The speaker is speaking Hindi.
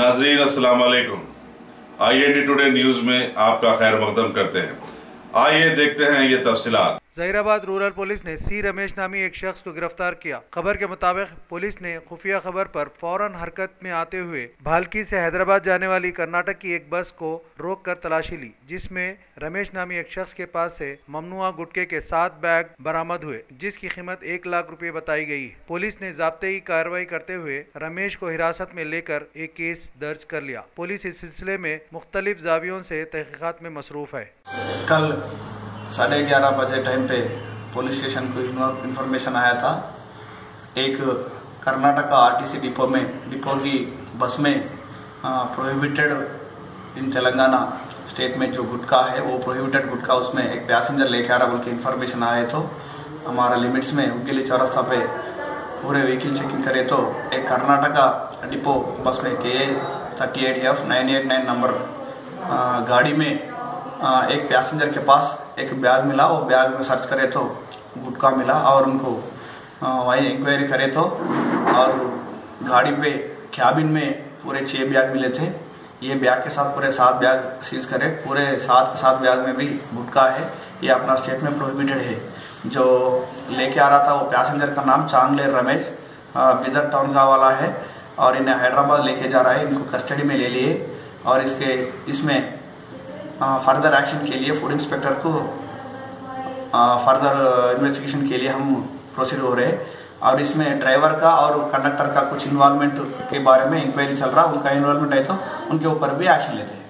नाजरीन अस्सलाम वालेकुम। IND टुडे न्यूज़ में आपका खैर मकदम करते हैं। आइए देखते हैं ये तफसीलात। जहीराबाद रूरल पुलिस ने सी रमेश नामी एक शख्स को गिरफ्तार किया। खबर के मुताबिक पुलिस ने खुफिया खबर पर फौरन हरकत में आते हुए भालकी से हैदराबाद जाने वाली कर्नाटक की एक बस को रोककर तलाशी ली, जिसमें रमेश नामी एक शख्स के पास से ममनुआ गुटखे के 7 बैग बरामद हुए, जिसकी कीमत 1 लाख रुपए बताई गई। पुलिस ने ज़ाब्ते की कार्रवाई करते हुए रमेश को हिरासत में लेकर एक केस दर्ज कर लिया। पुलिस इस सिलसिले में मुख्तलिफ जावियों से तहकीकात में मसरूफ है। कल 11:30 बजे टाइम पे पुलिस स्टेशन को इन्फॉर्मेशन आया था। एक कर्नाटक RTC डिपो की बस में प्रोहिबिटेड इन तेलंगाना स्टेट में जो गुटखा है वो प्रोहिबिटेड गुटखा उसमें एक पैसेंजर लेके आ रहा बोल के इन्फॉर्मेशन आए तो हमारा लिमिट्स में उगली चौरस्ता पे पूरे व्हीकल चेकिंग करे तो एक कर्नाटका डिपो बस में KA 38F 989 नंबर गाड़ी में एक पैसेंजर के पास एक बैग मिला। वो बैग में सर्च करे तो गुटखा मिला और उनको वही इंक्वायरी करे तो और गाड़ी पे कैबिन में पूरे 6 बैग मिले थे। ये बैग के साथ पूरे 7 बैग सीज करे। पूरे 7 बैग में भी गुटखा है। ये अपना स्टेट में प्रोहिबिटेड है। जो लेके आ रहा था वो पैसेंजर का नाम चांगले रमेश बिदर टाउन का वाला है और इन्हें हैदराबाद लेके जा रहा है। इनको कस्टडी में ले लिए और इसमें फर्दर एक्शन के लिए फूड इंस्पेक्टर को फर्दर इन्वेस्टिगेशन के लिए हम प्रोसीड हो रहे हैं और इसमें ड्राइवर का और कंडक्टर का कुछ इन्वॉल्वमेंट के बारे में इंक्वायरी चल रहा है। उनका इन्वॉल्वमेंट है तो उनके ऊपर भी एक्शन लेते हैं।